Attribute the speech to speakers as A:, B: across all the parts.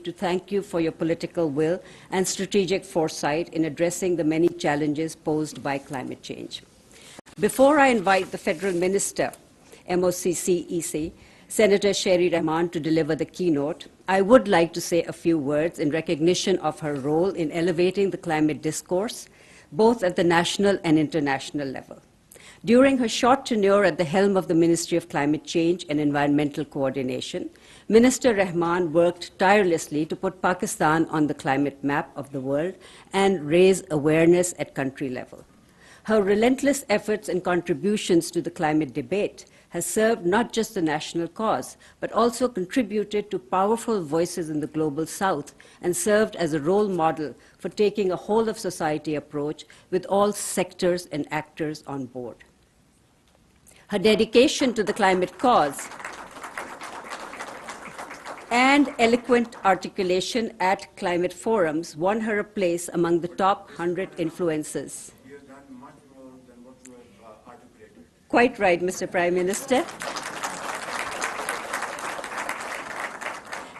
A: to thank you for your political will and strategic foresight in addressing the many challenges posed by climate change. Before I invite the Federal Minister, MOCCEC, Senator Sherry Rahman, to deliver the keynote, I would like to say a few words in recognition of her role in elevating the climate discourse, both at the national and international level. During her short tenure at the helm of the Ministry of Climate Change and Environmental Coordination, Minister Rahman worked tirelessly to put Pakistan on the climate map of the world and raise awareness at country level. Her relentless efforts and contributions to the climate debate has served not just the national cause, but also contributed to powerful voices in the global south and served as a role model for taking a whole-of-society approach with all sectors and actors on board. Her dedication to the climate cause and eloquent articulation at climate forums won her a place among the top 100 influencers.
B: You have done much more than what you have articulated.
A: Quite right, Mr. Prime Minister.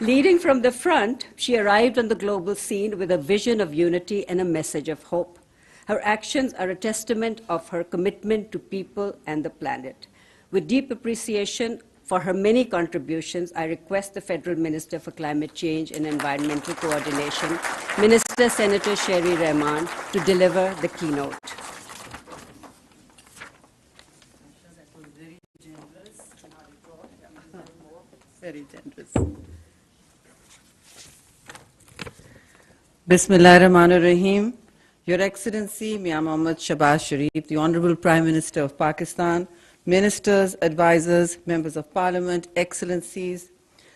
A: Leading from the front, she arrived on the global scene with a vision of unity and a message of hope. Her actions are a testament of her commitment to people and the planet. With deep appreciation for her many contributions, I request the Federal Minister for Climate Change and Environmental Coordination, Minister Senator Sherry Rahman, to deliver the keynote.
C: Very generous. Bismillahirrahmanirrahim. Your Excellency, Mia Mohammad Shahbaz Sharif, the Honorable Prime Minister of Pakistan, Ministers, Advisors, Members of Parliament, Excellencies,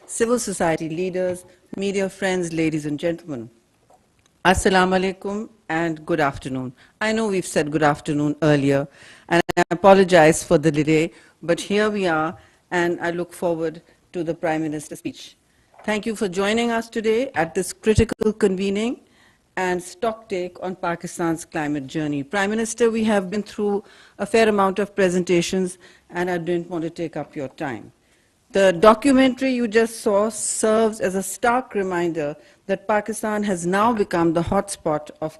C: civil society leaders, media friends, ladies and gentlemen. Assalamu alaikum and good afternoon. I know we've said good afternoon earlier, and I apologize for the delay, but here we are, and I look forward to the Prime Minister's speech. Thank you for joining us today at this critical convening and stock take on Pakistan's climate journey. Prime Minister, we have been through a fair amount of presentations, and I didn't want to take up your time. The documentary you just saw serves as a stark reminder that Pakistan has now become the hotspot of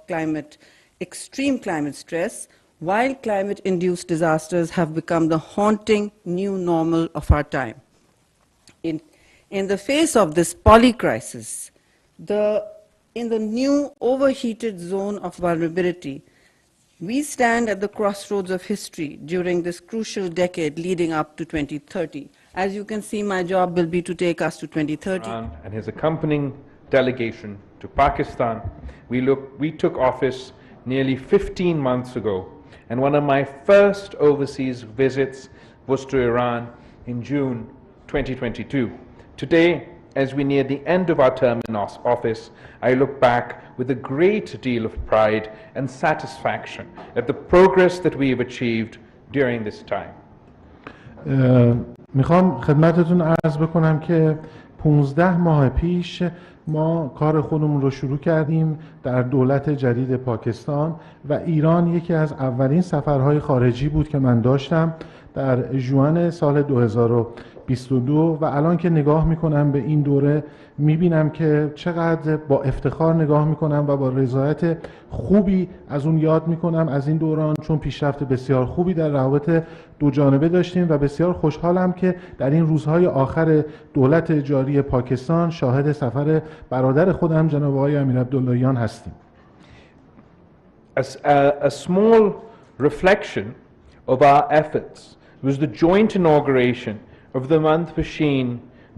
C: extreme climate stress, while climate-induced disasters have become the haunting new normal of our time. In the face of this polycrisis, in the new overheated zone of vulnerability, we stand at the crossroads of history during this crucial decade leading up to 2030. As you can see, my job will be to take us to 2030.
D: And his accompanying delegation to Pakistan. We took office nearly 15 months ago, and one of my first overseas visits was to Iran in June 2022. Today, as we near the end of our term in office, I look back with a great deal of pride and satisfaction at the progress that we have achieved during this time.
E: میخوام خدمتتون عرض بکنم که 15 ماه پیش ما کار خودمون رو شروع کردیم در دولت جدید پاکستان و ایران یکی از اولین سفرهای خارجی بود که من داشتم در ژوئن سال 2022 و الان که نگاه میکنم به این دوره میبینم که چقدر با افتخار نگاه میکنم و با رضایت خوبی از اون یاد میکنم از این دوران، چون پیشرفت بسیار خوبی در روابط دو جانبه داشتیم و بسیار خوشحالم که در این روزهای آخر دولت جاری پاکستان شاهد سفر برادر خودم جناب آقای امیرعبداللهیان هستیم.
D: A small reflection of our efforts was the joint inauguration of the Mandpashin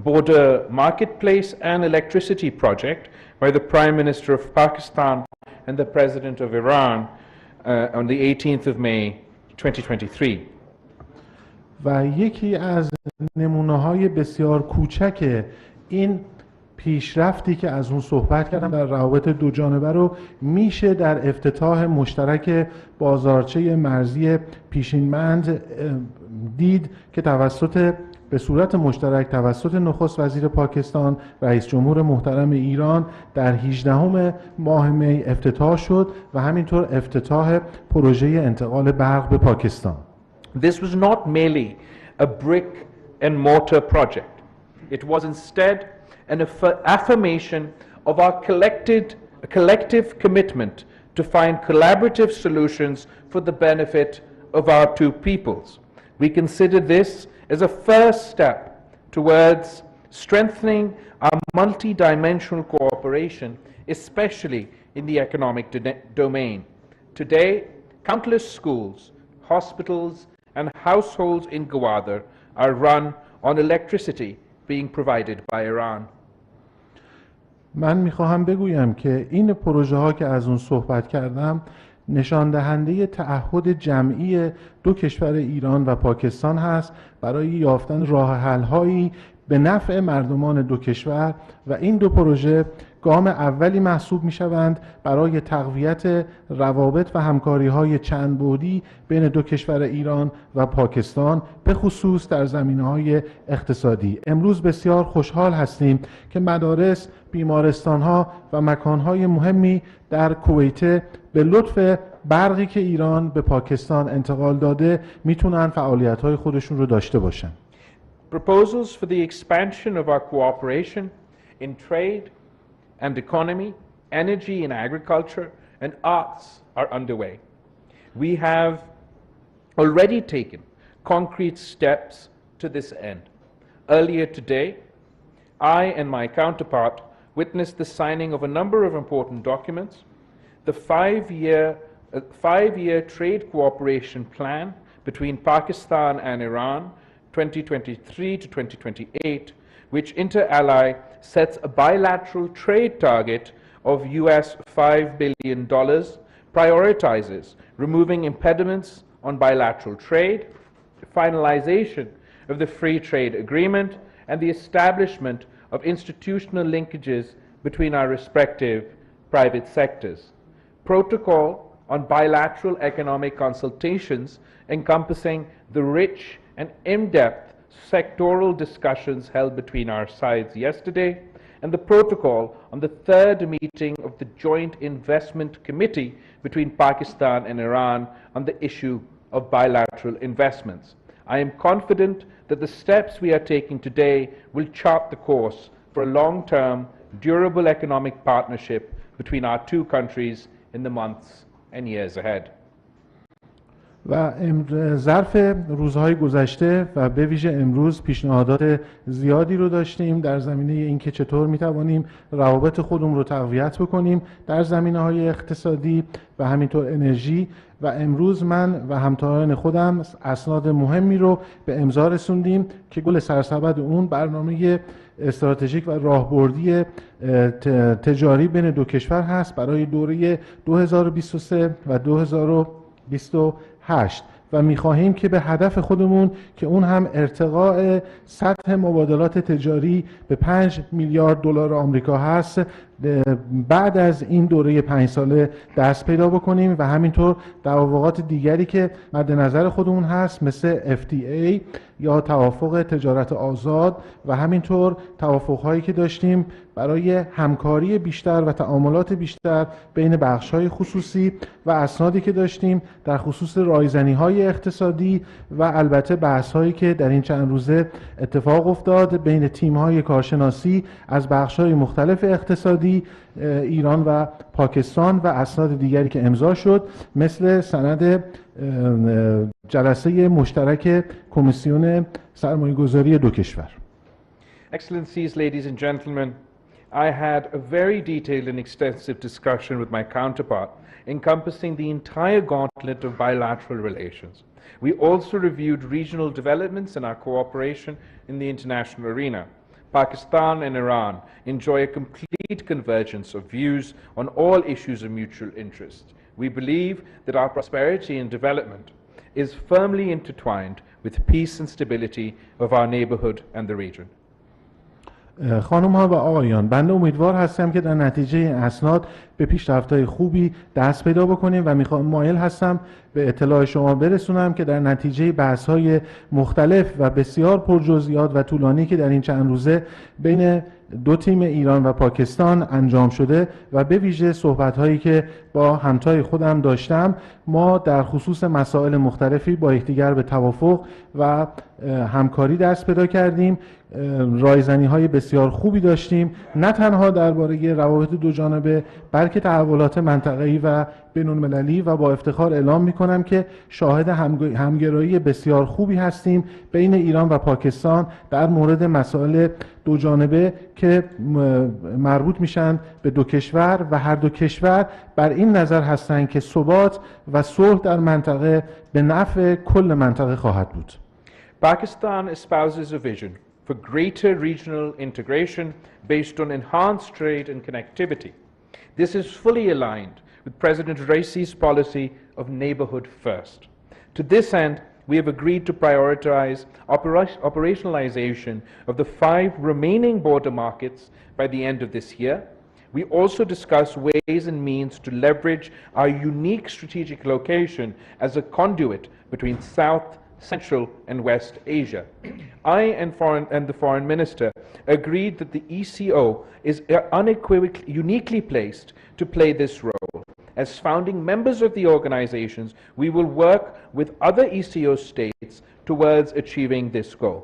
D: border marketplace and electricity project by the Prime Minister of Pakistan and the President of Iran on the 18th of May 2023.
E: و یکی از نمونه‌های بسیار کوچک این پیشرفتی که از اون صحبت کردم در روابط دو جانبه رو میشه در افتتاح مشترک بازارچه مرزی پیشینمند دید که به صورت مشترک توسط نخست وزیر پاکستان، رئیس جمهور محترم ایران در 18 ماه می افتتاح شد و همینطور افتتاح پروژه انتقال برق به پاکستان.
D: This was not merely a brick and mortar project. It was instead an affirmation of our collective commitment to find collaborative solutions for the benefit of our two peoples. We consider this as a first step towards strengthening our multi-dimensional cooperation, especially in the economic domain. Today, countless schools, hospitals, and households in Gwadar are run on electricity being provided by Iran.
E: من میخواهم بگویم که این پروژه ها که از اون صحبت کردم نشان دهنده تعهد جمعی دو کشور ایران و پاکستان هست برای یافتن راه حل هایی به نفع مردمان دو کشور و این دو پروژه گام اولی محسوب می شوند برای تقویت روابط و همکاری های چند بعدی بین دو کشور ایران و پاکستان به خصوص در زمینه‌های اقتصادی. امروز بسیار خوشحال هستیم که مدارس، بیمارستان ها و مکان های مهمی در کویت به لطف برقی که ایران به پاکستان انتقال داده میتونن فعالیت های خودشون رو داشته باشن.
D: Proposals for the expansion of our cooperation in trade and economy, energy and agriculture, and arts are underway. We have already taken concrete steps to this end. Earlier today, I and my counterpart witnessed the signing of a number of important documents, the five-year trade cooperation plan between Pakistan and Iran 2023 to 2028, which inter alia sets a bilateral trade target of US $5 billion, prioritizes removing impediments on bilateral trade, finalization of the free trade agreement, and the establishment of institutional linkages between our respective private sectors. Protocol on bilateral economic consultations encompassing the rich and in-depth sectoral discussions held between our sides yesterday, and the protocol on the third meeting of the Joint Investment Committee between Pakistan and Iran on the issue of bilateral investments. I am confident that the steps we are taking today will chart the course for a long-term, durable economic partnership between our two countries in the months and years ahead.
E: و ظرف روزهای گذشته و به ویژه امروز پیشنهادات زیادی رو داشتیم در زمینه اینکه چطور میتوانیم روابط خودمون رو تقویت بکنیم در زمینه‌های اقتصادی و همینطور انرژی و امروز من و همتایان خودم اسناد مهمی رو به امضا رسوندیم که گل سرسبد اون برنامه استراتژیک و راهبردی تجاری بین دو کشور هست برای دوره 2023 و 2028 و می‌خواهیم که به هدف خودمون که اون هم ارتقاء سطح مبادلات تجاری به 5 میلیارد دلار آمریکا هست بعد از این دوره 5 ساله دست پیدا بکنیم و همینطور توافقات دیگری که مد نظر خودمون هست مثل FTA یا توافق تجارت آزاد و همینطور توافق‌هایی که داشتیم برای همکاری بیشتر و تعاملات بیشتر بین بخش‌های خصوصی و اسنادی که داشتیم در خصوص رایزنی‌های اقتصادی و البته بحث‌هایی که در این چند روزه اتفاق افتاد بین تیم‌های کارشناسی از بخش‌های مختلف اقتصادی ایران و پاکستان و اسناد دیگری که امضا شد مثل سند جلسه مشترک کمیسیون سرمایه‌گذاری دو کشور.
D: Excellencies, ladies and gentlemen, I had a very detailed and extensive discussion with my counterpart encompassing the entire gauntlet of bilateral relations. We also reviewed regional developments in our cooperation in the international arena. Pakistan and Iran enjoy a complete convergence of views on all issues of mutual interest. We believe that our prosperity and development is firmly intertwined with peace and stability of our neighborhood and the region.
E: خانم ها و آقایان، بنده امیدوار هستم که در نتیجه این اسناد به پیشرفت‌های خوبی دست پیدا بکنیم و مایل هستم به اطلاع شما برسونم که در نتیجه بحث‌های مختلف و بسیار پرجزئیات و طولانی که در این چند روزه بین دو تیم ایران و پاکستان انجام شده و به ویژه صحبت‌هایی که با همتای خودم داشتم، ما در خصوص مسائل مختلفی با یکدیگر به توافق و همکاری دست پیدا کردیم. رایزنی‌های بسیار خوبی داشتیم، نه تنها درباره روابط دو جانبه بلکه تحولات منطقه‌ای و بین‌المللی، و با افتخار اعلام می‌کنم که شاهد همگرایی بسیار خوبی هستیم بین ایران و پاکستان در مورد مسائل دو جانبه که مربوط میشن به دو کشور و هر دو کشور بر این نظر هستند که ثبات و صلح در منطقه به نفع کل منطقه خواهد بود.
D: Pakistan espouses a vision for greater regional integration based on enhanced trade and connectivity. This is fully aligned with President Raisi's policy of neighborhood first. To this end, we have agreed to prioritize operationalization of the 5 remaining border markets by the end of this year. We also discuss ways and means to leverage our unique strategic location as a conduit between South, Central and West Asia. I and the Foreign Minister agreed that the ECO is unequivocally uniquely placed to play this role. As founding members of the organizations, we will work with other ECO states towards achieving this goal.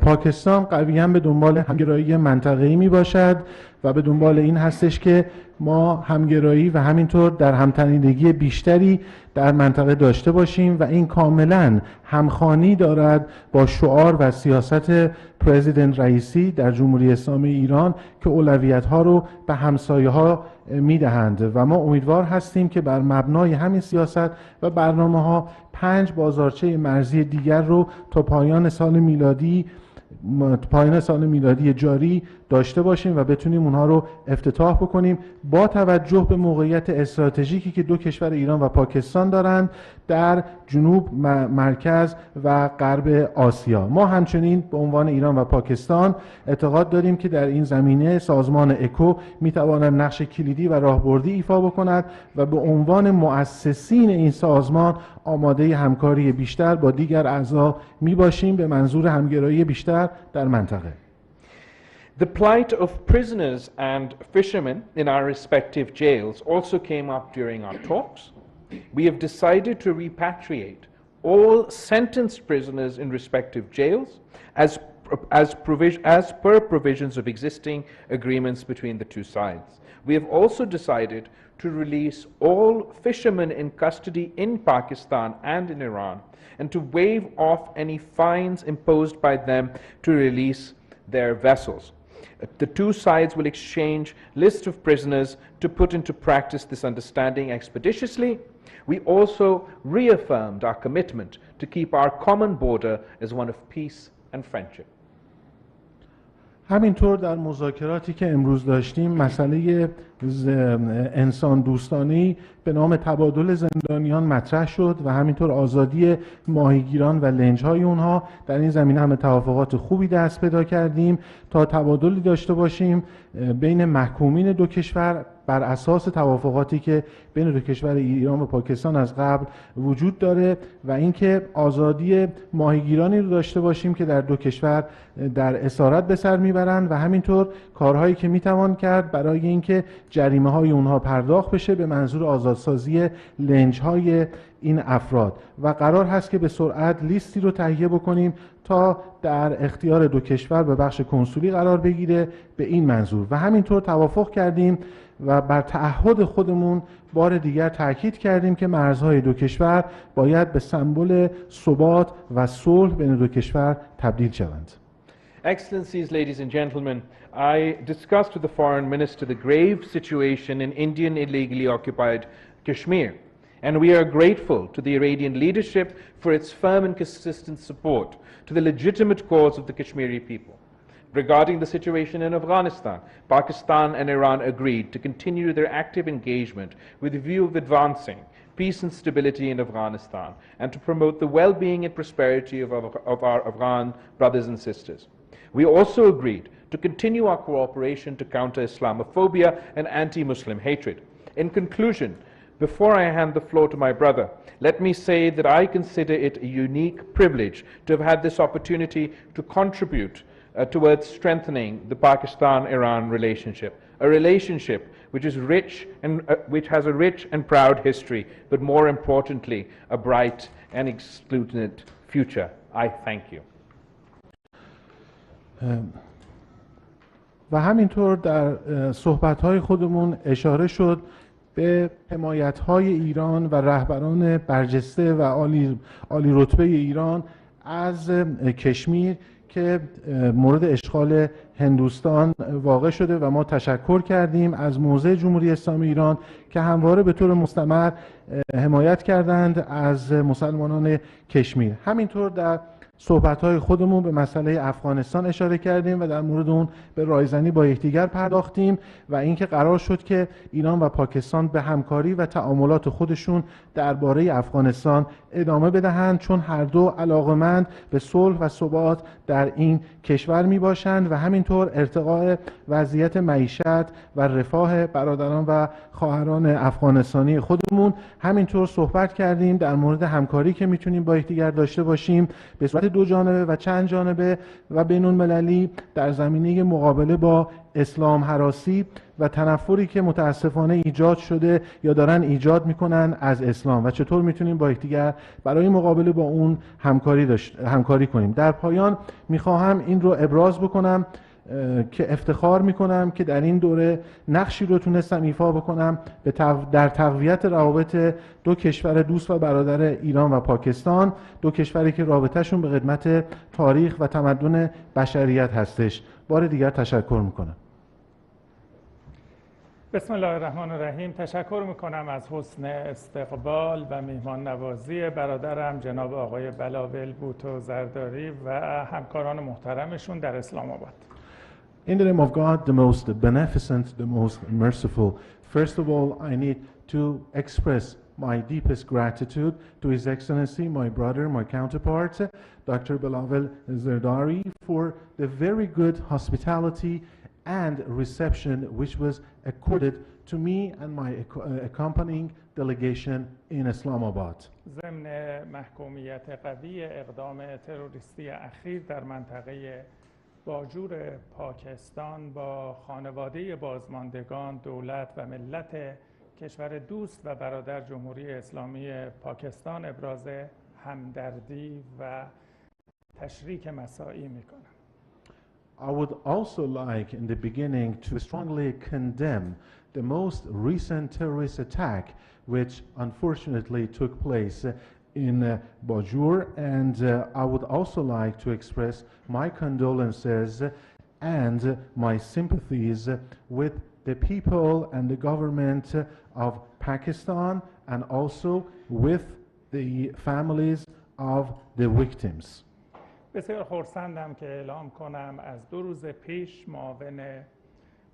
E: پاکستان قویاً به دنبال همگرایی منطقه‌ای می باشد و به دنبال این هستش که ما همگرایی و همینطور در همتنیدگی بیشتری در منطقه داشته باشیم و این کاملاً همخوانی دارد با شعار و سیاست پرزیدنت رئیسی در جمهوری اسلامی ایران که اولویت‌ها رو به همسایه‌ها میدهند و ما امیدوار هستیم که بر مبنای همین سیاست و برنامه‌ها 5 بازارچه مرزی دیگر رو تا پایان سال میلادی جاری داشته باشیم و بتونیم اونها رو افتتاح بکنیم با توجه به موقعیت استراتژیکی که دو کشور ایران و پاکستان دارند در جنوب، مرکز و غرب آسیا. ما همچنین به عنوان ایران و پاکستان اعتقاد داریم که در این زمینه سازمان اکو میتواند نقش کلیدی و راهبردی ایفا بکند و به عنوان مؤسسین این سازمان آماده همکاری بیشتر با دیگر اعضا میباشیم به منظور همگرایی بیشتر در منطقه.
D: The plight of prisoners and fishermen in our respective jails also came up during our talks. We have decided to repatriate all sentenced prisoners in respective jails as per provisions of existing agreements between the two sides. We have also decided to release all fishermen in custody in Pakistan and in Iran and to waive off any fines imposed by them to release their vessels. The two sides will exchange lists of prisoners to put into practice this understanding expeditiously. We also reaffirmed our commitment to keep our common border as one of peace and friendship.
E: همینطور در مذاکراتی که امروز داشتیم مسئله انسان دوستانه‌ای به نام تبادل زندانیان مطرح شد و همینطور آزادی ماهیگیران و لنج‌های اونها. در این زمینه هم توافقات خوبی دست پیدا کردیم تا تبادلی داشته باشیم بین محکومین دو کشور بر اساس توافقاتی که بین دو کشور ایران و پاکستان از قبل وجود داره و اینکه آزادی ماهیگیرانی رو داشته باشیم که در دو کشور در اسارت به سر میبرند و همینطور کارهایی که میتوان کرد برای اینکه جریمه های اونها پرداخت بشه به منظور آزادسازی لنج های این افراد و قرار هست که به سرعت لیستی رو تهیه بکنیم تا در اختیار دو کشور به بخش کنسولی قرار بگیره به این منظور و همینطور توافق کردیم و بر تعهد خودمون بار دیگر تاکید کردیم که مرزهای دو کشور باید به سمبل ثبات و صلح بین دو کشور تبدیل شوند.
D: Excellencies, ladies and gentlemen, I discussed with the Foreign Minister the grave situation in Indian illegally occupied Kashmir, and we are grateful to the Iranian leadership for its firm and consistent support to the legitimate cause of the Kashmiri people. Regarding the situation in Afghanistan, Pakistan and Iran agreed to continue their active engagement with the view of advancing peace and stability in Afghanistan and to promote the well-being and prosperity of our Afghan brothers and sisters. We also agreed to continue our cooperation to counter Islamophobia and anti-Muslim hatred. In conclusion, Before I hand the floor to my brother, let me say that I consider it a unique privilege to have had this opportunity to contribute towards strengthening the Pakistan-Iran relationship, a relationship which is rich and which has a rich and proud history, but more importantly, a bright and exultant future. I thank you.
E: و همینطور در صحبت‌های خودمون اشاره شد به حمایت‌های ایران و رهبران برجسته و عالی رتبه ایران از کشمیر که مورد اشغال هندوستان واقع شده و ما تشکر کردیم از موضع جمهوری اسلامی ایران که همواره به طور مستمر حمایت کردند از مسلمانان کشمیر. همینطور در صحبت‌های خودمون به مسئله افغانستان اشاره کردیم و در مورد اون به رایزنی با یکدیگر پرداختیم و اینکه قرار شد که ایران و پاکستان به همکاری و تعاملات خودشون درباره افغانستان ادامه بدهند، چون هر دو علاقمند به صلح و ثبات در این کشور می باشند و همینطور ارتقاء وضعیت معیشت و رفاه برادران و خواهران افغانستانی خودمون. همینطور صحبت کردیم در مورد همکاری که میتونیم با یکدیگر داشته باشیم به صورت دو جانبه و چند جانبه و بین المللی در زمینه مقابله با اسلام هراسی و تنفری که متاسفانه ایجاد شده یا دارن ایجاد میکنن از اسلام و چطور میتونیم با یکدیگر برای مقابله با اون همکاری کنیم. در پایان میخواهم این رو ابراز بکنم که افتخار میکنم که در این دوره نقشی رو تونستم ایفا بکنم در تقویت روابط دو کشور دوست و برادر ایران و پاکستان، دو کشوری که رابطهشون به قدمت تاریخ و تمدن بشریت هستش. بار دیگر تشکر میکنم.
F: بسم الله الرحمن الرحیم. تشکر میکنم از حسن استقبال و میهمان نوازی برادرم جناب آقای بلاول بوتو زرداری و همکاران محترمشون در اسلام آباد.
E: In the name of God, the most beneficent, the most merciful, first of all, I need to express my deepest gratitude to His Excellency, my brother, my counterpart, Dr. Bilawal Zardari, for the very good hospitality and reception which was accorded to me and my accompanying delegation in Islamabad.
F: ضمن محکومیت قوی اقدام تروریستی اخیر در منطقه باجور پاکستان با خانواده بازماندگان، دولت و ملت کشور دوست و برادر جمهوری اسلامی پاکستان ابراز همدردی و تشریک مساعی میکنم.
E: I would also like in the beginning to strongly condemn the most recent terrorist attack which unfortunately took place in Bajur, and I would also like to express my condolences and my sympathies with the people and the government of Pakistan and also with the families of the victims.
F: بسیار خرسندم که اعلام کنم از 2 روز پیش معاون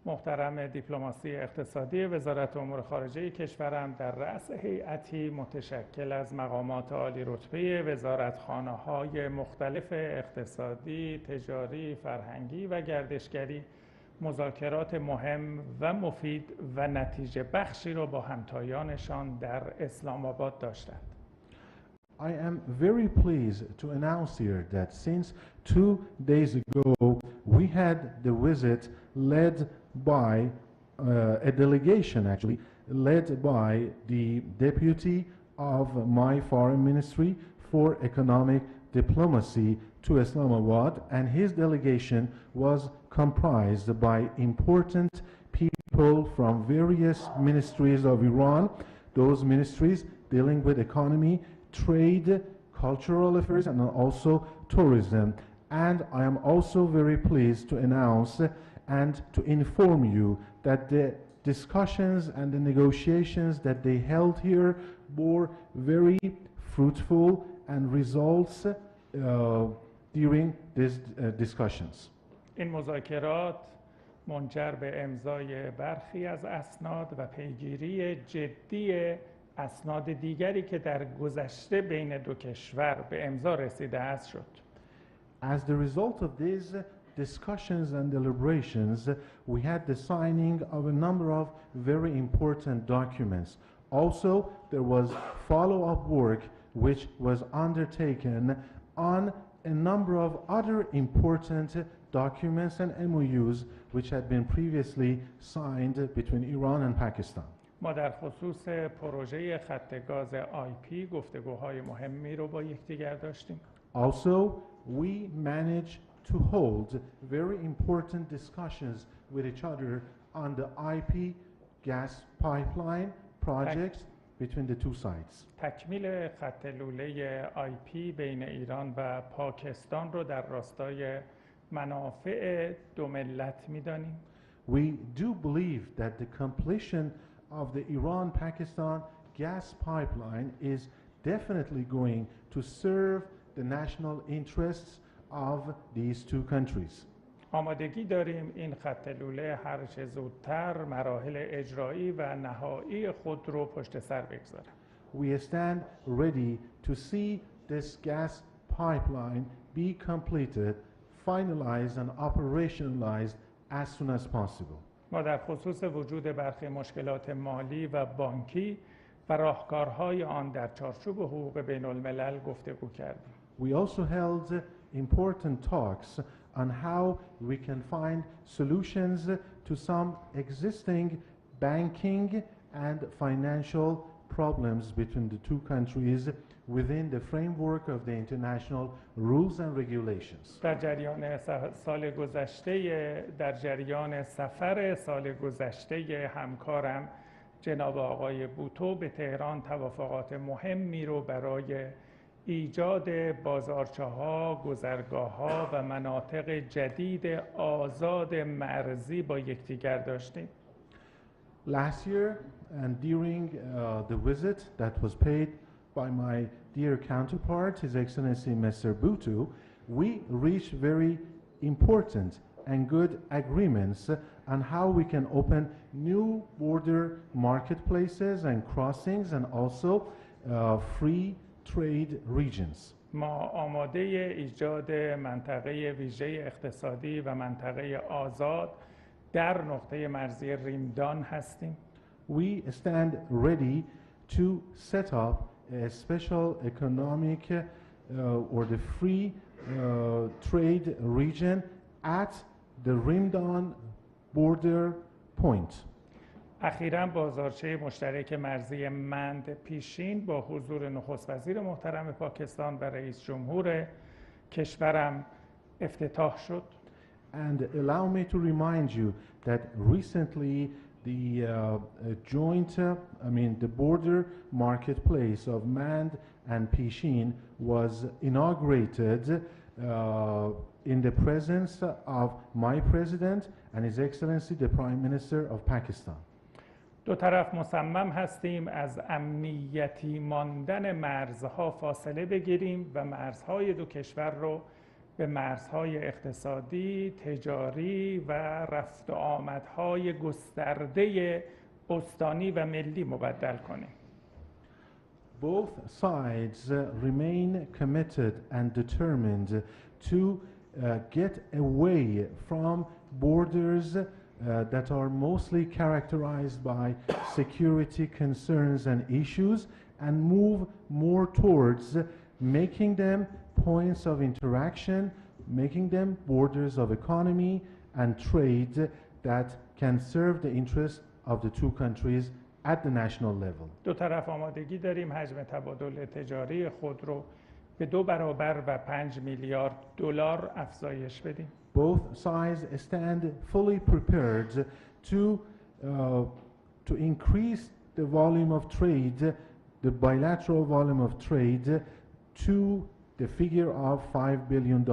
F: محترم دیپلماسی اقتصادی وزارت امور خارجه کشورم در رأس هیئتی متشکل از مقامات عالی رتبه وزارتخانه‌های مختلف اقتصادی، تجاری، فرهنگی و گردشگری مذاکرات مهم و مفید و نتیجه بخشی را با همتایانشان در اسلام آباد داشتند.
E: I am very pleased to announce here that since 2 days ago we had the visit led by a delegation actually led by the deputy of my foreign ministry for economic diplomacy to Islamabad, and his delegation was comprised by important people from various ministries of Iran, those ministries dealing with economy, trade, cultural affairs, and also tourism. And I am also very pleased to announce and to inform you that the discussions and the negotiations that they held here bore very fruitful and results during these discussions.
F: این مذاکرات منجر به امضای برخی از اسناد و پیگیری جدی اسناد دیگری که در گذشته بین دو کشور به امضا رسیده است شد.
E: As the result of these discussions and deliberations, we had the signing of a number of very important documents. Also, there was follow-up work which was undertaken on a number of other important documents and MOUs which had been previously signed between Iran and Pakistan.
F: ما در خصوص پروژه خط گاز آیپی گفتگوهای مهمی رو با یکدیگر داشتیم.
E: Also, we managed to hold very important discussions with each other on the IP gas pipeline projects between the two sides.
F: تکمیل خط لوله آیپی بین ایران و پاکستان رو در راستای منافع دو ملت می‌دانیم.
E: We do believe that the completion of the Iran-Pakistan gas pipeline is definitely going to serve the national interests of these two countries.
F: آمادگی داریم این خط لوله هر چه زودتر مراحل اجرایی و نهایی خود رو پشت سر بگذارد.
E: We stand ready to see this gas pipeline be completed, finalized and operationalized as soon as possible.
F: ما در خصوص وجود برخی مشکلات مالی و بانکی و راهکارهای آن در چارچوب حقوق بین الملل گفتگو کردیم.
E: We also held important talks on how we can find solutions to some existing banking and financial problems between the two countries within the framework of the international rules and regulations.
F: در جریان سفر سال گذشته همکارم جناب آقای بوتو به تهران توافقات مهمی رو برای ایجاد بازارچه‌ها، گذرگاه‌ها و مناطق جدید آزاد مرزی با یکدیگر داشتیم.
E: Last year and during the visit that was paid by my dear counterpart, His Excellency Mr. Bhutto, we reached very important and good agreements on how we can open new border marketplaces and crossings and also free trade regions.
F: ما آماده ایجاد منطقه ویژه اقتصادی و منطقه آزاد در نقطه مرزی ریمدان هستیم.
E: We stand ready to set up a special economic or the free trade region at the Rimdan border point.
F: اخیراً بازارچه مشترک مرزی مند پیشین با حضور نخست وزیر محترم پاکستان و رئیس جمهور کشورم افتتاح شد.
E: And allow me to remind you that recently the border marketplace of Mand and Pishin was inaugurated in the presence of my president and His Excellency the Prime Minister of Pakistan.
F: دو طرف مصمم هستیم از امنیتی ماندن مرزها فاصله بگیریم و مرزهای دو کشور رو به مرزهای اقتصادی، تجاری و رفت و آمدهای گسترده استانی و ملی مبدل کنیم.
E: Both sides remain committed and determined to get away from borders that are mostly characterized by security concerns and issues and move more towards making them points of interaction, making them borders of economy and trade that can serve the interests of the two countries at the national level.
F: دو طرف آمادگی داریم حجم تبادل تجاری خود رو به 2 برابر و 5 میلیارد دلار افزایش بدیم.
E: Both sides stand fully prepared to increase the volume of trade, the bilateral volume of trade, to the figure of $5 billion.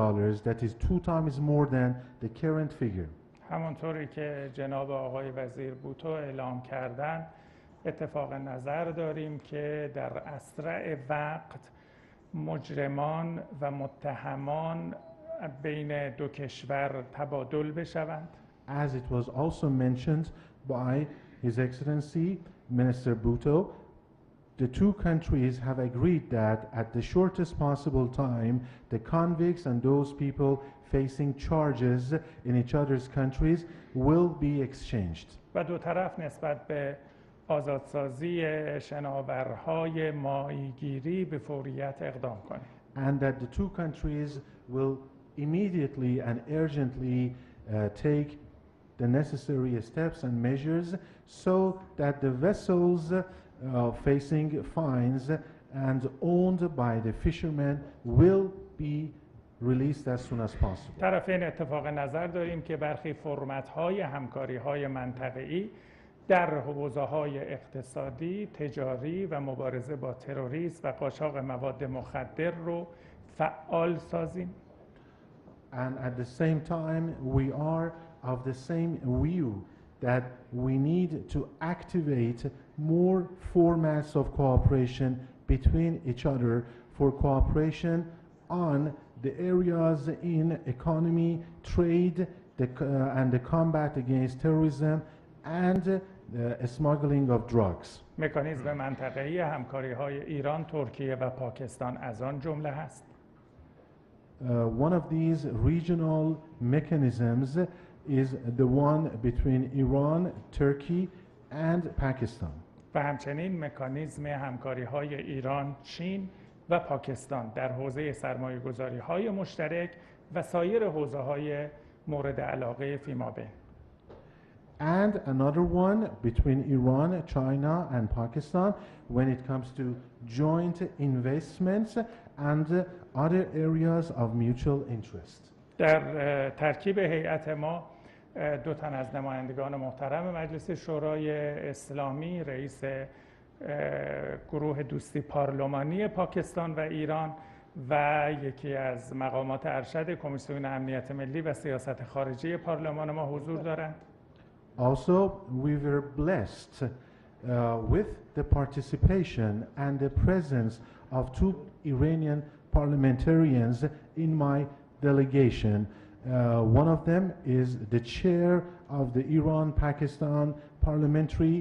E: That is 2 times more than the current figure.
F: همانطوری که جناب آقای وزیر بوتو اعلام کردن اتفاق نظر داریم که در اسرع وقت مجرمان و متهمان بین دو کشور تبادل بشوند.
E: As it was also mentioned by His Excellency Minister Bhutto, the two countries have agreed that at the shortest possible time, the convicts and those people facing charges in each other's countries will be exchanged.
F: و دو طرف نسبت به آزادسازی شناورهای ماهیگیری به فوریت اقدام کنیم.
E: and that the two countries will immediately and urgently take the necessary steps and measures so that the vessels facing fines and owned by the fishermen will be released as soon as possible.
F: طرفین اتفاق نظر داریم که برخی فرمت‌های همکاری‌های منطقه‌ای در حوزه‌های اقتصادی، تجاری و مبارزه با تروریسم و قاچاق مواد مخدر رو فعال سازیم.
E: And at the same time, we are of the same view that we need to activate more formats of cooperation between each other for cooperation on the areas in economy, trade, and the combat against terrorism and smuggling of drugs.
F: مکانیزم منطقه‌ای همکاری‌های ایران، ترکیه و پاکستان از آن جمله هست.
E: One of these regional mechanisms is the one between Iran, Turkey and Pakistan.
F: و همچنین مکانیزم همکاری‌های ایران، چین و پاکستان در حوزه سرمایه‌گذاری‌های مشترک و سایر حوزه‌های مورد علاقه فیمابین.
E: And another one between Iran, China and Pakistan when it comes to joint investments and other areas of mutual interest.
F: در ترکیب هیئت ما دو تن از نمایندگان محترم مجلس شورای اسلامی، رئیس گروه دوستی پارلمانی پاکستان و ایران و یکی از مقامات ارشد کمیسیون امنیت ملی و سیاست خارجی پارلمان ما حضور دارند.
E: Also, we were blessed with the participation and the presence of two Iranian parliamentarians in my delegation. One of them is the chair of the Iran-Pakistan Parliamentary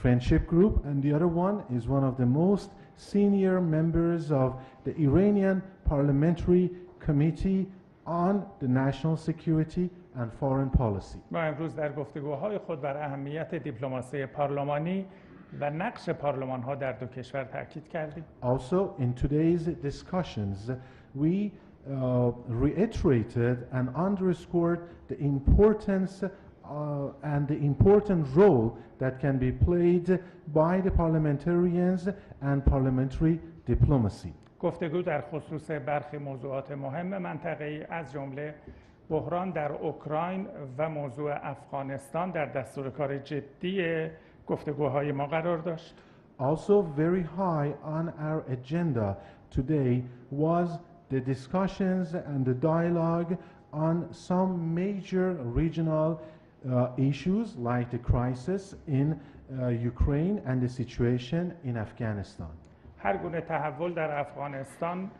E: Friendship Group, and the other one is one of the most senior members of the Iranian Parliamentary Committee on the National Security and Foreign Policy.
F: ما امروز در گفتگوهای خود بر اهمیت دیپلماسی پارلمانی و نقش پارلمان‌ها در دو کشور تاکید کردیم.
E: Also, in today's discussions, we reiterated and underscored the importance and the important role that can be played by the parliamentarians and parliamentary diplomacy.
F: گفتگو در خصوص برخی موضوعات مهم منطقه‌ای از جمله بحران در اوکراین و موضوع افغانستان در دستور کار جدی گفتگوهای ما قرار داشت.
E: Also very high on our agenda today was the discussions and the dialogue on some major regional issues like the crisis in Ukraine and the situation in Afghanistan.
F: هر گونه تحول در افغانستان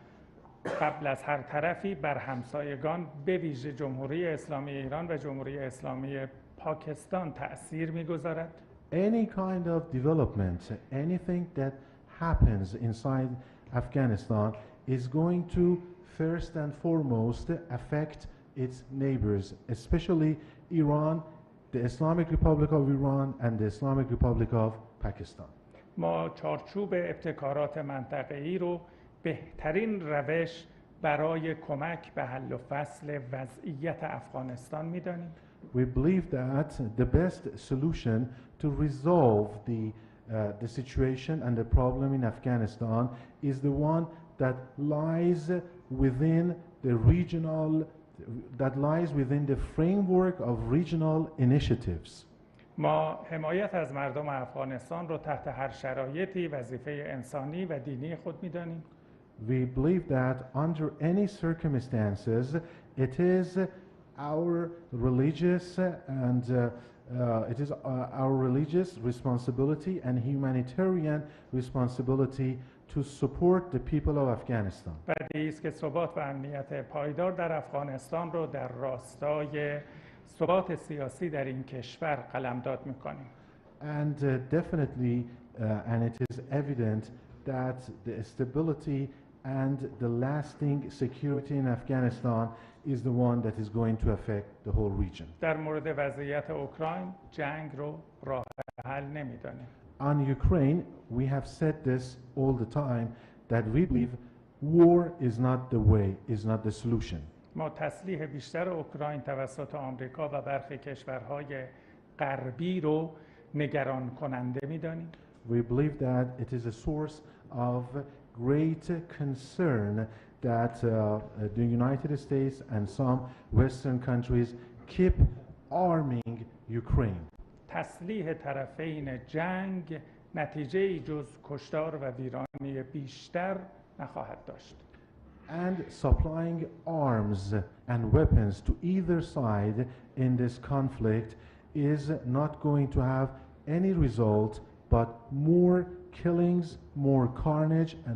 F: قبل از هر طرفی بر همسایگان به ویژه جمهوری اسلامی ایران و جمهوری اسلامی پاکستان تأثیر می‌گذارد.
E: Any kind of development, anything that happens inside Afghanistan is going to first and foremost affect its neighbors, especially Iran, the Islamic Republic of Iran and the Islamic Republic of Pakistan.
F: ما چارچوب ابتکارات منطقه‌ای رو بهترین روش برای کمک به حل و فصل وضعیت افغانستان می‌دانیم.
E: We believe that the best solution to resolve the situation and the problem in Afghanistan is the one that lies within the framework of regional initiatives.
F: ما حمایت از مردم افغانستان رو تحت هر شرایطی وظیفه انسانی و دینی خود می‌دانیم.
E: We believe that under any circumstances it is our religious and it is our religious responsibility and humanitarian responsibility to support the people of Afghanistan.
F: بدیهی است که ثبات و امنیت پایدار در افغانستان رو در راستای ثبات سیاسی در این کشور قلمداد می‌کنیم.
E: And definitely and it is evident that the stability and the lasting security in Afghanistan is the one that is going to affect the whole region.
F: در مورد وضعیت اوکراین جنگ رو راه حل نمی‌دانیم.
E: On Ukraine, we have said this all the time, that we believe war is not the way, is not the solution.
F: ما تسلیح بیشتر اوکراین توسط آمریکا و برخی کشورهای غربی رو نگران کننده می‌دانیم.
E: We believe that it is a source of great concern that the United States and some Western countries keep arming Ukraine.
F: تسلیح طرفین جنگ نتیجه جز کشتار و ویرانی بیشتر نخواهد داشت.
E: And supplying arms and weapons to either side in this conflict is not going to have any result but more killings, more carnage, and